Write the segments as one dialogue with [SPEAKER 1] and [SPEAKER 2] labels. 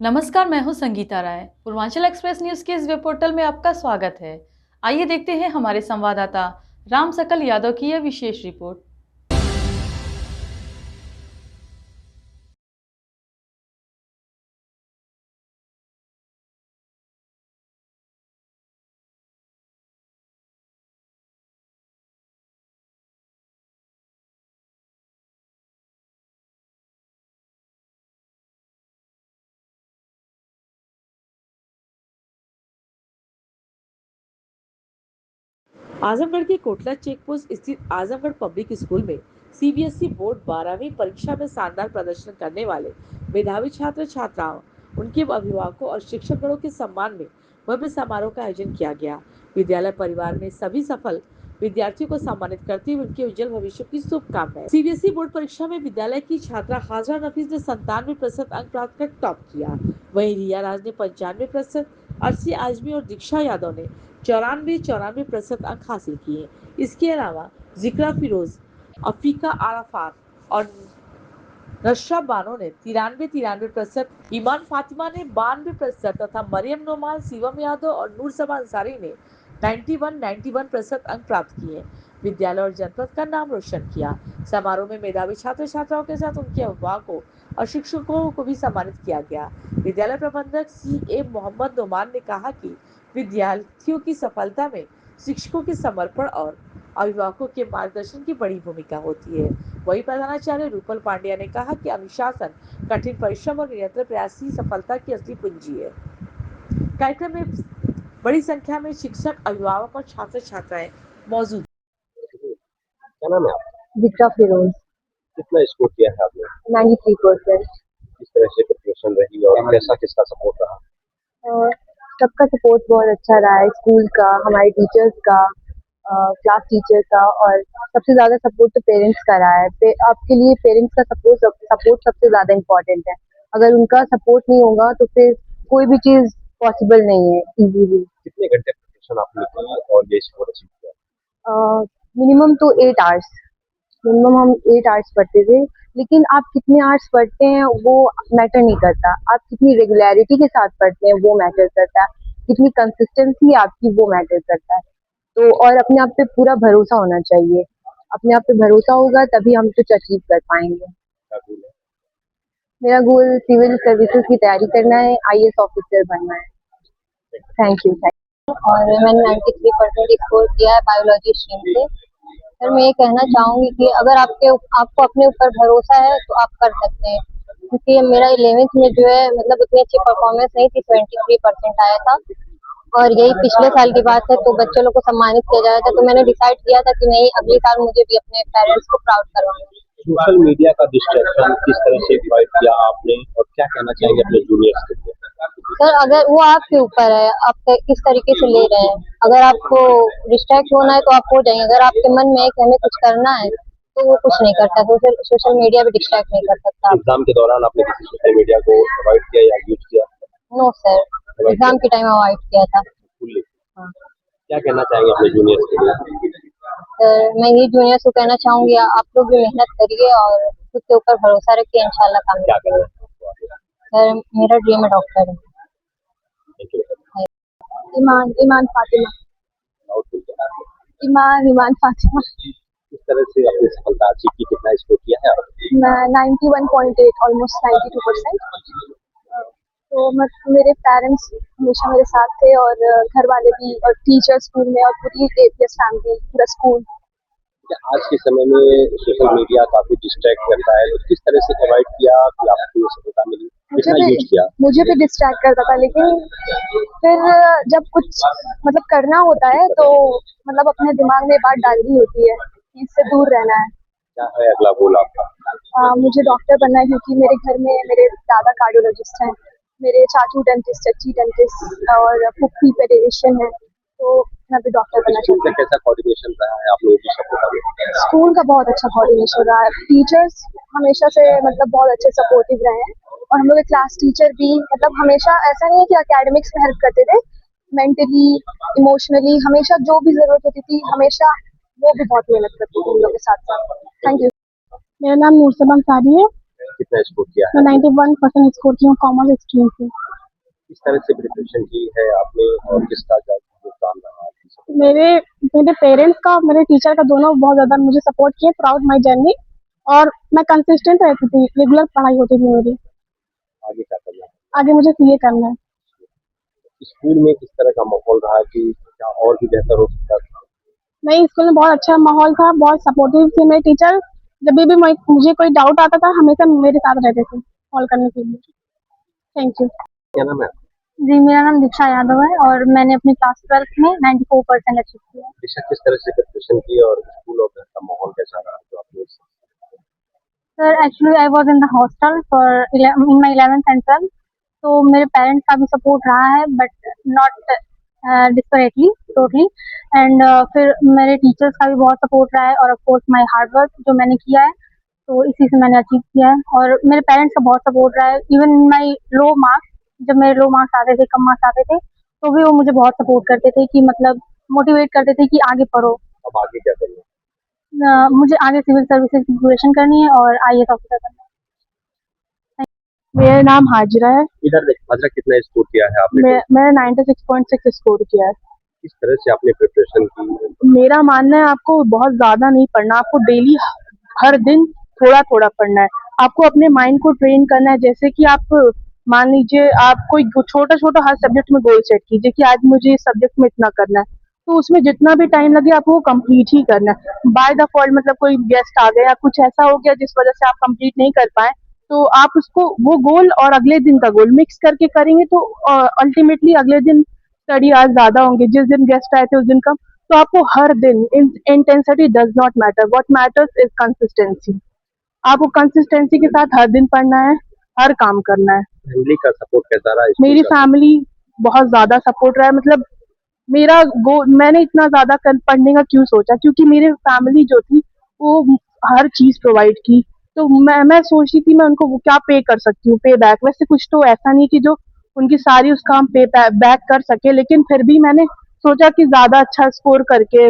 [SPEAKER 1] नमस्कार, मैं हूं संगीता राय। पूर्वांचल एक्सप्रेस न्यूज के इस वेब पोर्टल में आपका स्वागत है। आइए देखते हैं हमारे संवाददाता राम सकल यादव की यह विशेष रिपोर्ट।
[SPEAKER 2] आजमगढ़ के कोटला चेक पोस्ट स्थित आजमगढ़ पब्लिक स्कूल में सीबीएसई बोर्ड 12वीं परीक्षा में शानदार प्रदर्शन करने वाले मेधावी छात्र छात्राओं, उनके अभिभावकों और शिक्षकगणों के सम्मान में भव्य समारोह का आयोजन किया गया। विद्यालय परिवार ने सभी सफल विद्यार्थियों को सम्मानित करते हुए उनके उज्जवल भविष्य की शुभकामनाएं। सीबीएसई बोर्ड परीक्षा में विद्यालय की छात्रा हाजरा नफीस ने 97% अंक प्राप्त कर टॉप किया। वहीं रिया राज ने 95%, अर्शी आजमी और दीक्षा यादव ने 94% अंक हासिल किए। इसके अलावा जिक्रा फिरोज, अफीका आराफात और नशा बानो ने 93% ईमान फातिमा ने 92% तथा मरियम नोमान, शिवम यादव और नूर सबा अंसारी ने 91% अंक प्राप्त किए। विद्यालय और जनपद का नाम रोशन किया। समारोह में मेधावी छात्र छात्राओं के साथ उनके अभिभावकों और शिक्षकों को भी सम्मानित किया गया। विद्यालय प्रबंधक CA मोहम्मद नोमान ने कहा कि विद्यार्थियों की सफलता में शिक्षकों के समर्पण और अभिभावकों के मार्गदर्शन की बड़ी भूमिका होती है। वही प्रधानाचार्य रूपल पांड्या ने कहा कि अनुशासन, कठिन परिश्रम और निरंतर प्रयास ही सफलता की असली पूंजी है। कार्यक्रम में बड़ी संख्या में शिक्षक, अभिभावक और छात्र छात्राएं मौजूद।
[SPEAKER 3] क्या नाम है आपका?
[SPEAKER 4] जिक्रा फिरोज।
[SPEAKER 3] कितना स्कोर किया है आपने?
[SPEAKER 4] 93%।
[SPEAKER 3] किस तरह से प्रिपरेशन रही और कैसा किसका सपोर्ट रहा?
[SPEAKER 4] सबका सपोर्ट बहुत अच्छा रहा है, स्कूल का, हमारे टीचर्स का, क्लास टीचर का, और सबसे ज्यादा सपोर्ट तो पेरेंट्स का रहा है। आपके लिए पेरेंट्स का सपोर्ट सबसे ज्यादा इम्पोर्टेंट है। अगर उनका सपोर्ट नहीं होगा तो फिर कोई भी चीज पॉसिबल नहीं है इजीली।
[SPEAKER 3] कितने घंटे प्रिपरेशन आपने की और ये स्कोर अचीव किया?
[SPEAKER 4] मिनिमम तो 8 आवर्स, मिनिमम हम 8 आवर्स पढ़ते थे। लेकिन आप कितने आवर्स पढ़ते हैं वो मैटर नहीं करता, आप कितनी रेगुलरिटी के साथ पढ़ते हैं वो मैटर करता है, कितनी कंसिस्टेंसी आपकी वो मैटर करता है। तो और अपने आप पे पूरा भरोसा होना चाहिए। अपने आप पे भरोसा होगा तभी हम कुछ अचीव कर पाएंगे।
[SPEAKER 3] क्या गोल है?
[SPEAKER 4] मेरा गोल सिविल सर्विसेज की तैयारी करना है, IAS ऑफिसर बनना है। Thank you. और मैंने 93% स्कोर किया है बायोलॉजी स्ट्रीम से। सर मैं ये कहना चाहूंगी कि अगर आपको अपने ऊपर भरोसा है तो आप कर सकते हैं, क्योंकि मेरा 11th में जो है मतलब उतनी अच्छी परफॉर्मेंस नहीं थी, 23% आया था। और यही पिछले साल की बात है, तो बच्चों लोग को सम्मानित किया जाता था, तो मैंने डिसाइड किया था कि नहीं, अगले साल मुझे भी अपने पेरेंट्स को प्राउड करवाना है।
[SPEAKER 3] सोशल मीडिया का डिस्ट्रैक्शन किस तरह से अवॉइड किया आपने और क्या कहना चाहेंगे अपने जूनियर्स के लिए?
[SPEAKER 4] सर अगर वो आपके ऊपर है, आप किस तरीके से ले रहे हैं। अगर आपको डिस्ट्रैक्ट होना है तो आप हो जाएंगे, अगर आपके मन में है कि हमें कुछ करना है तो वो कुछ नहीं करता, तो फिर सोशल मीडिया भी डिस्ट्रैक्ट नहीं कर सकता।
[SPEAKER 3] एग्जाम के दौरान आपने किसी सोशल मीडिया को अवॉइड किया या यूज किया?
[SPEAKER 4] नो सर, एग्जाम के टाइम अवॉइड किया था। हाँ।
[SPEAKER 3] क्या कहना चाहेंगे अपने जूनियर्स के लिए?
[SPEAKER 4] सर मैं ये जूनियर्स को कहना चाहूंगी, आप लोग भी मेहनत करिए और खुद के ऊपर भरोसा रखिए, इंशाल्लाह
[SPEAKER 3] क्या
[SPEAKER 4] कामयाब
[SPEAKER 3] करना
[SPEAKER 4] होंगे। सर मेरा ड्रीम है डॉक्टर है। ईमान फातिमा। ईमान फातिमा।
[SPEAKER 3] किस तरह से अपनी सफलता अचीव की, कितना स्कोर किया है आपने?
[SPEAKER 4] मैं 91.8, ऑलमोस्ट 92%। तो मेरे पेरेंट्स हमेशा मेरे साथ थे, और घर वाले भी, और टीचर स्कूल में, और पूरी APS फैमिली, पूरा स्कूल।
[SPEAKER 3] आज के समय में सोशल मीडिया काफी डिस्ट्रैक्ट करता है, तो किस तरह से अवॉइड किया कि आपको सफलता मिली? कितना यूज किया?
[SPEAKER 4] मुझे भी डिस्ट्रैक्ट करता था, लेकिन फिर जब कुछ मतलब करना होता है तो मतलब अपने दिमाग में बात डालनी होती है कि इससे दूर रहना है।
[SPEAKER 3] क्या है अगला गोल आपका?
[SPEAKER 4] मुझे डॉक्टर बनना है, क्योंकि मेरे घर में मेरे दादा कार्डियोलॉजिस्ट हैं, मेरे चाचू डेंटिस्ट, चाची डेंटिस्ट, और फूफी पेडियाट्रिशियन है, तो मैं भी डॉक्टर बनना चाहती हूँ।
[SPEAKER 3] कैसा कोऑर्डिनेशन रहा है आप लोगों की सपोर्ट में?
[SPEAKER 4] स्कूल का बहुत अच्छा कोऑर्डिनेशन रहा है, टीचर्स हमेशा से मतलब बहुत अच्छे सपोर्टिव रहे हैं, और हम लोग के क्लास टीचर भी मतलब हमेशा ऐसा नहीं है कि एकेडमिक्स में हेल्प करते थे, मेंटली, इमोशनली, हमेशा जो भी जरूरत होती थी हमेशा वो भी बहुत मेहनत करते थे हम लोग के साथ साथ। Thank you. मेरा नाम नूर सबा अंसारी है।
[SPEAKER 3] कितना स्कोर किया है?
[SPEAKER 5] मैं 91% स्कोर की हूँ कॉमर्स स्ट्रीम से।
[SPEAKER 3] किस तरह से प्रिपरेशन की है आपने और किसका योगदान रहा आपकी सब?
[SPEAKER 5] मेरे मेरे पेरेंट्स का और मेरे टीचर का दोनों बहुत ज़्यादा मुझे सपोर्ट किए थ्रू आउट माई जर्नी, और मैं कंसिस्टेंट रहती थी, रेगुलर पढ़ाई होती थी मेरी।
[SPEAKER 3] आगे क्या करना है?
[SPEAKER 5] आगे मुझे सीए करना है।
[SPEAKER 3] स्कूल में किस तरह का माहौल रहा कि क्या और भी बेहतर हो सकता था?
[SPEAKER 5] मेरे स्कूल में बहुत अच्छा माहौल था, बहुत सपोर्टिव थे मेरे टीचर। जब भी मुझे कोई डाउट आता था हमेशा मेरे साथ रहते थे कॉल करने के लिए। Thank you.
[SPEAKER 3] क्या नाम है?
[SPEAKER 4] जी, मेरा नाम दीक्षा यादव है और मैंने अपनी क्लास 12th में 94% अचीव किया है।
[SPEAKER 3] दिशा, किस तरह से प्रिपरेशन की और स्कूल और घर का माहौल कैसा रहा जो आपने?
[SPEAKER 4] Sir actually I was in the hostel for in my 11th and 12th, तो मेरे पेरेंट्स का भी सपोर्ट रहा है but not desperately totally, and फिर मेरे टीचर्स का भी बहुत सपोर्ट रहा है और of course my hard work जो मैंने किया है, तो इसी से मैंने अचीव किया है। और मेरे पेरेंट्स का बहुत सपोर्ट रहा है, even in my low marks, जब मेरे लो मार्क्स आते थे, कम मार्क्स आते थे, तो भी वो मुझे बहुत सपोर्ट करते थे कि मतलब मोटिवेट करते थे कि आगे पढ़ो।
[SPEAKER 3] अब आगे क्या करना है?
[SPEAKER 4] मुझे आगे सिविल सर्विसेज की प्रिपरेशन करनी है और आईएएस ऑफिसर बनना है।
[SPEAKER 5] मेरा नाम हाजिरा है।
[SPEAKER 3] इधर देख, हाजरा, कितना स्कोर किया है आपने?
[SPEAKER 5] मैंने 96.6 स्कोर किया है।
[SPEAKER 3] किस तरह से आपने प्रिपरेशन की?
[SPEAKER 5] मेरा मानना है आपको बहुत ज्यादा नहीं पढ़ना, आपको डेली हर दिन थोड़ा थोड़ा पढ़ना है। आपको अपने माइंड को ट्रेन करना है। जैसे कि आप मान लीजिए आप कोई छोटा छोटा हर सब्जेक्ट में गोल सेट कीजिए कि आज मुझे इस सब्जेक्ट में इतना करना है, तो उसमें जितना भी टाइम लगे आपको वो कंप्लीट ही करना है। बाय डिफॉल्ट मतलब कोई गेस्ट आ गया या कुछ ऐसा हो गया जिस वजह से आप कंप्लीट नहीं कर पाए, तो आप उसको वो गोल और अगले दिन का गोल मिक्स करके करेंगे तो अल्टीमेटली अगले दिन स्टडी आज ज्यादा होंगे, जिस दिन गेस्ट आए थे उस दिन कम। तो आपको हर दिन intensity does not matter, what matters is consistency. आपको कंसिस्टेंसी के साथ हर दिन पढ़ना है, हर काम करना है।
[SPEAKER 3] फैमिली का सपोर्ट कैसा रहा? स्कूल
[SPEAKER 5] मेरी
[SPEAKER 3] का?
[SPEAKER 5] फैमिली बहुत ज्यादा सपोर्ट रहा है। मतलब मेरा मैंने इतना ज्यादा पढ़ने का क्यों सोचा, क्योंकि मेरे फैमिली जो थी वो हर चीज प्रोवाइड की। तो मैं सोचती थी मैं उनको वो क्या पे कर सकती हूँ, पे बैक। वैसे कुछ तो ऐसा नहीं कि जो उनकी सारी उसका हम पे बैक कर सके, लेकिन फिर भी मैंने सोचा कि ज्यादा अच्छा स्कोर करके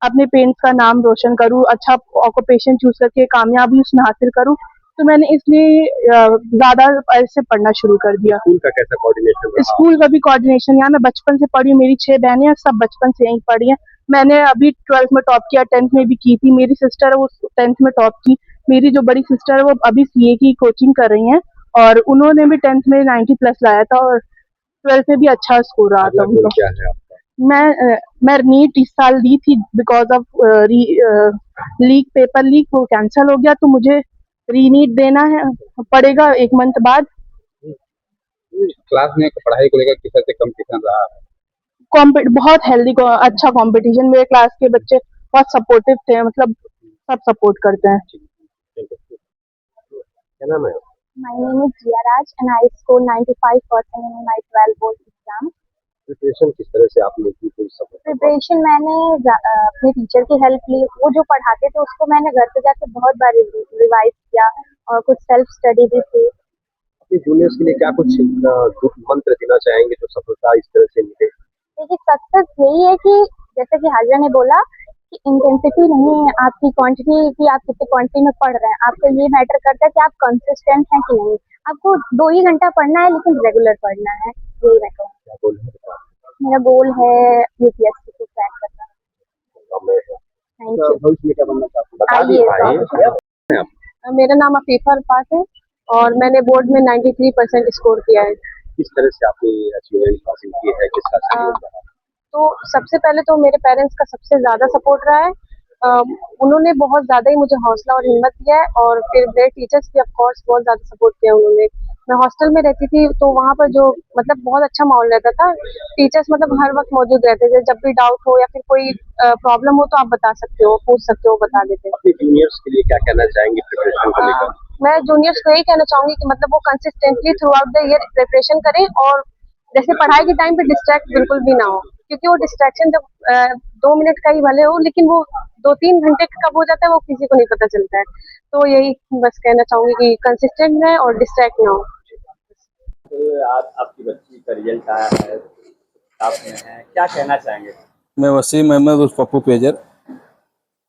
[SPEAKER 5] अपने पेरेंट्स का नाम रोशन करूँ, अच्छा ऑक्यूपेशन चूज करके कामयाबी उसमें हासिल करूँ। तो मैंने इसलिए ज्यादा ऐसे पढ़ना शुरू कर दिया।
[SPEAKER 3] स्कूल का कैसा कोऑर्डिनेशन रहा?
[SPEAKER 5] स्कूल का भी कोऑर्डिनेशन, यहाँ मैं बचपन से पढ़ी हूँ, मेरी 6 बहनें हैं, सब बचपन से यहीं पढ़ी हैं। मैंने अभी 12th में टॉप किया, 10th में भी की थी। मेरी सिस्टर है वो 10th में टॉप की। मेरी जो बड़ी सिस्टर है वो अभी सीए की कोचिंग कर रही हैं और उन्होंने भी 10th में 90+ लाया था और 12th में भी अच्छा स्कोर रहा था
[SPEAKER 3] अगला गोल
[SPEAKER 5] उनका।
[SPEAKER 3] क्या है आपका?
[SPEAKER 5] मैं नीट इस साल दी थी, because of leak, paper leak, वो कैंसिल हो गया, तो मुझे रीनीट देना है पड़ेगा 1 मंथ बाद।
[SPEAKER 3] क्लास में पढ़ाई को लेकर किस तरह से कंपटीशन रहा है?
[SPEAKER 5] बहुत हेल्दी अच्छा कंपटीशन। मेरे क्लास के बच्चे बहुत सपोर्टिव थे, मतलब सब सपोर्ट करते हैं।
[SPEAKER 3] क्या नाम है?
[SPEAKER 4] My name is Jia Raj and I scored 95% in my 12 board exam.
[SPEAKER 3] Preparation किस तरह से आपने की कोई सब?
[SPEAKER 4] प्रिपरेशन मैंने अपने टीचर की हेल्प ली, वो जो पढ़ाते थे उसको मैंने घर पे जाके बहुत बार रिवाइज किया और कुछ सेल्फ स्टडी भी थी।
[SPEAKER 3] अपने जूनियर्स के लिए क्या कुछ मंत्र देना चाहेंगे जो सफलता इस तरह से मिले?
[SPEAKER 4] देखिए सक्सेस यही है कि जैसे कि हाजिरा ने बोला कि इंटेंसिटी नहीं है आपकी, क्वांटिटी कि आप कितने क्वांटिटी में पढ़ रहे हैं। आपको ये मैटर करता है कि आप कंसिस्टेंट हैं कि नहीं। आपको 2 ही घंटा पढ़ना है लेकिन रेगुलर पढ़ना है, यही मैं कहूँ।
[SPEAKER 3] क्या गोल है आपका?
[SPEAKER 4] मेरा गोल है यूपीएससी को क्रैक करना। Thank you.
[SPEAKER 3] भविष्य में क्या बनना चाहते हैं? बता
[SPEAKER 4] आइए,
[SPEAKER 3] दीजिए।
[SPEAKER 5] मेरा नाम अफीफा अरफात है और मैंने बोर्ड में 93% स्कोर किया है।
[SPEAKER 3] किस तरह से आपने अचीवमेंट हासिल की है, किसका सहयोग रहा?
[SPEAKER 5] तो सबसे पहले तो मेरे पेरेंट्स का सबसे ज्यादा सपोर्ट रहा है। उन्होंने बहुत ज्यादा ही मुझे हौसला और हिम्मत दिया है और फिर मेरे टीचर्स भी ऑफ कोर्स बहुत ज्यादा सपोर्ट किया उन्होंने। मैं हॉस्टल में रहती थी तो वहाँ पर जो मतलब बहुत अच्छा माहौल रहता था। टीचर्स मतलब हर वक्त मौजूद रहते थे, जब भी डाउट हो या फिर कोई प्रॉब्लम हो तो आप बता सकते हो, पूछ सकते हो, बता देते।
[SPEAKER 3] अपने जूनियर्स के लिए क्या कहना चाहेंगे प्रिपरेशन को लेकर?
[SPEAKER 5] मैं जूनियर्स को यही कहना चाहूंगी कि मतलब वो consistently through out the year preparation करें और जैसे पढ़ाई के टाइम पे डिस्ट्रैक्ट बिल्कुल भी ना हो, क्योंकि वो डिस्ट्रैक्शन जब 2 मिनट का ही भले हो लेकिन वो 2-3 घंटे कब हो जाता है वो किसी को नहीं पता चलता है। तो यही बस कहना चाहूंगी कि कंसिस्टेंट रहें और डिस्ट्रैक्ट ना हो।
[SPEAKER 6] तो आज आपकी बच्ची का रिजल्ट आया है, आप में है, क्या कहना चाहेंगे?
[SPEAKER 7] मैं वसीम अहमद उर्फ पप्पू पेजर,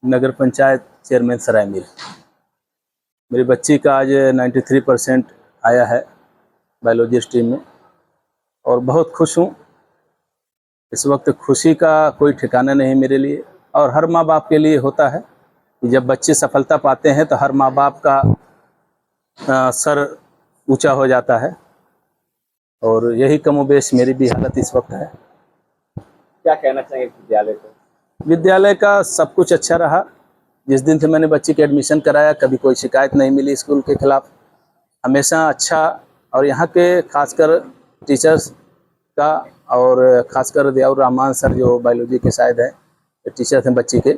[SPEAKER 7] नगर पंचायत चेयरमैन सराय मीर। मेरी बच्ची का आज 93% आया है बायोलॉजी स्ट्रीम में और बहुत खुश हूँ। इस वक्त खुशी का कोई ठिकाना नहीं मेरे लिए, और हर माँ बाप के लिए होता है कि जब बच्चे सफलता पाते हैं तो हर माँ बाप का सर ऊंचा हो जाता है, और यही कमोबेश मेरी भी हालत इस वक्त है।
[SPEAKER 6] क्या कहना चाहेंगे विद्यालय को?
[SPEAKER 7] विद्यालय का सब कुछ अच्छा रहा। जिस दिन से मैंने बच्ची के एडमिशन कराया कभी कोई शिकायत नहीं मिली स्कूल के खिलाफ, हमेशा अच्छा। और यहाँ के खासकर टीचर्स का, और खासकर दियाउर रहमान सर जो बायोलॉजी के शायद है टीचर्स हैं बच्ची के,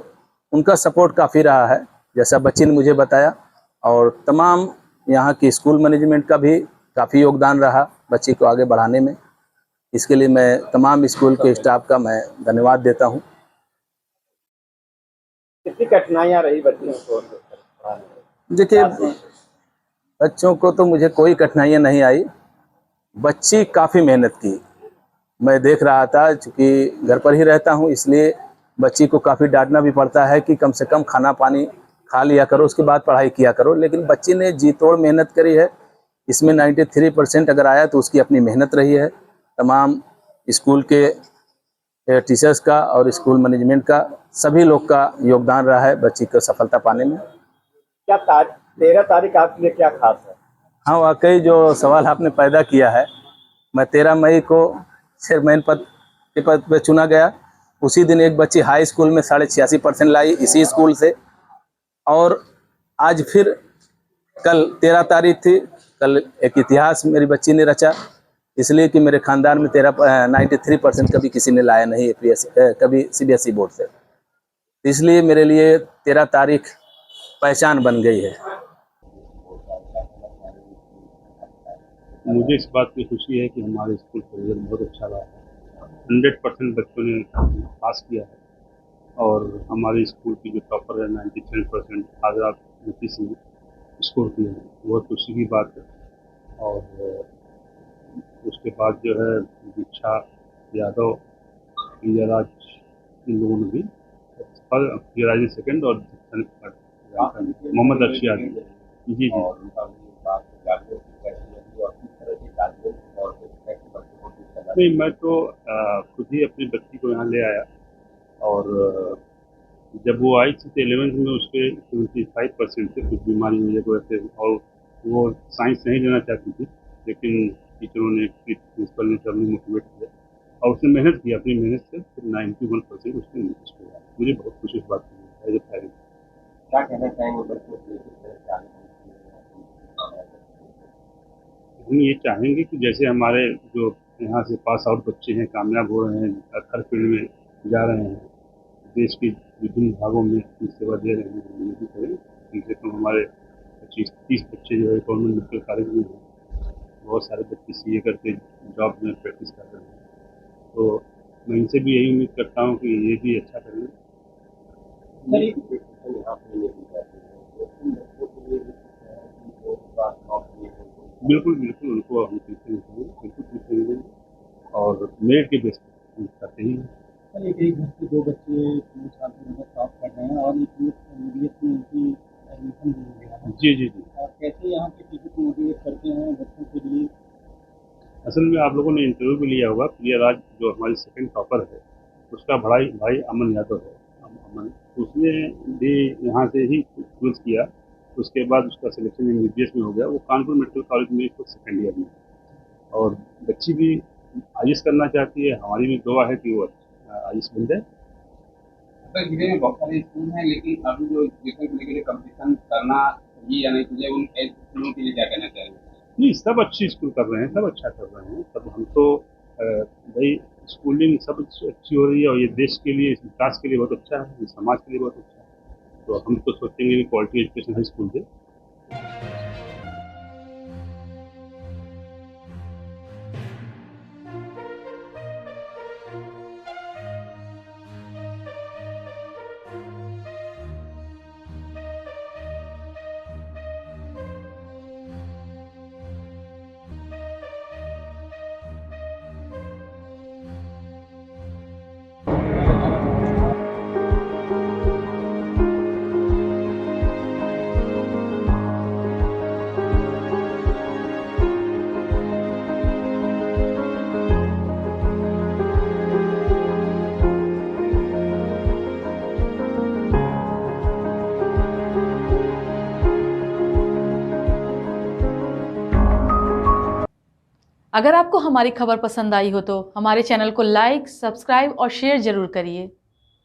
[SPEAKER 7] उनका सपोर्ट काफ़ी रहा है जैसा बच्ची ने मुझे बताया। और तमाम यहाँ की स्कूल मैनेजमेंट का भी काफ़ी योगदान रहा बच्ची को आगे बढ़ाने में। इसके लिए मैं तमाम स्कूल के स्टाफ का मैं धन्यवाद देता हूँ।
[SPEAKER 6] कितनी कठिनाइयाँ रही बच्चों को पढ़ाने में?
[SPEAKER 7] देखिए, बच्चों को तो मुझे कोई कठिनाइयाँ नहीं आई। बच्ची काफ़ी मेहनत की, मैं देख रहा था। चूँकि घर पर ही रहता हूँ इसलिए बच्ची को काफ़ी डांटना भी पड़ता है कि कम से कम खाना पानी खा लिया करो, उसके बाद पढ़ाई किया करो। लेकिन बच्ची ने जी तोड़ मेहनत करी है। इसमें 93% अगर आया तो उसकी अपनी मेहनत रही है। तमाम स्कूल के टीचर्स का और स्कूल मैनेजमेंट का, सभी लोग का योगदान रहा है बच्ची को सफलता पाने में।
[SPEAKER 6] क्या 13 तारीख आपके लिए क्या खास है?
[SPEAKER 7] हाँ, वाकई जो सवाल आपने पैदा किया है, मैं 13 मई को चेयरमैन पद के पद पर चुना गया। उसी दिन एक बच्ची हाई स्कूल में 86.5% लाई इसी स्कूल से, और आज फिर कल 13 तारीख थी। कल एक इतिहास मेरी बच्ची ने रचा, इसलिए कि मेरे खानदान में 93% कभी किसी ने लाया नहीं कभी CBSE बोर्ड से। इसलिए मेरे लिए 13 तारीख पहचान बन गई है।
[SPEAKER 8] मुझे इस बात की खुशी है कि हमारे स्कूल का रिजल्ट बहुत अच्छा रहा है। 100% बच्चों ने पास किया है, और हमारे स्कूल की जो टॉपर है 93% आज़ाद नीतीश ने स्कोर किया है, बहुत खुशी की बात है। और उसके बाद जो है दीक्षा यादव, प्रियराज, इन लोगों ने भी, प्रियराज ने सेकेंड और मोहम्मद अर्शिया जी जी। नहीं, मैं तो खुद ही अपनी बच्ची को यहाँ ले आया, और जब वो आई थी तो 11th में उसके 75% थे, कुछ बीमारी वजह को ऐसे, और वो साइंस नहीं लेना चाहती थी, लेकिन टीचरों ने, प्रिंसिपल ने, सबने मोटिवेट किया और उसने मेहनत की। अपनी मेहनत से फिर 91% उसने इंग्लिश किया। मुझे बहुत खुशी इस बात की है।
[SPEAKER 6] क्या कहना चाहेंगे बच्चों को?
[SPEAKER 8] हम ये चाहेंगे कि जैसे हमारे जो यहाँ से पास आउट बच्चे हैं, कामयाब हो रहे हैं, हर फील्ड में जा रहे हैं, देश के विभिन्न भागों में अपनी सेवा दे रहे हैं, ये भी करें। कम से कम हमारे 25-30 बच्चे जो है गवर्नमेंट मेडिकल कॉलेज में हैं, बहुत सारे बच्चे CA करके जॉब में प्रैक्टिस कर रहे हैं। तो मैं इनसे भी यही उम्मीद करता हूँ कि ये भी अच्छा करें। बिल्कुल बिल्कुल, उनको हम टीचर बिल्कुल टीचर मिलेंगे, और मेरिट के बेस पर करते ही हैं।
[SPEAKER 9] सर, एक घर के 2 बच्चे 3 साल से मतलब टॉप कर रहे हैं, और एक MBBS में उनकी एडमिशन भी हो गया है।
[SPEAKER 8] जी जी जी।
[SPEAKER 9] और कैसे यहाँ के टीचर को मोटिवेट करते हैं बच्चों के लिए?
[SPEAKER 8] असल में आप लोगों ने इंटरव्यू भी लिया होगा। प्रियराज जो हमारी सेकंड टॉपर है, उसका भाई अमन यादव है। अमन, उसने भी यहाँ से ही कोर्स किया, उसके बाद उसका सिलेक्शन MBBS में हो गया। वो कानपुर मेडिकल कॉलेज में इस वक्त सेकेंड ईयर में, और बच्ची भी IAS करना चाहती है। हमारी भी दुआ है कि वो IAS बन जाए।
[SPEAKER 10] सर, जिले में बहुत सारे स्कूल हैं, लेकिन अभी जो एजुकेशन को लेकर कंपटीशन करना ये या नहीं तुझे, उन स्कूलों के लिए क्या कहना चाहेंगे?
[SPEAKER 8] नहीं, सब अच्छी स्कूल कर रहे हैं, सब अच्छा कर रहे हैं। सब हम तो भाई स्कूलिंग सब अच्छी हो रही है, और ये देश के लिए, विकास के लिए बहुत अच्छा है, ये समाज के लिए बहुत अच्छा है। तो हम तो सोचेंगे कि क्वालिटी एजुकेशन हर स्कूल दे।
[SPEAKER 1] अगर आपको हमारी खबर पसंद आई हो तो हमारे चैनल को लाइक, सब्सक्राइब और शेयर जरूर करिए।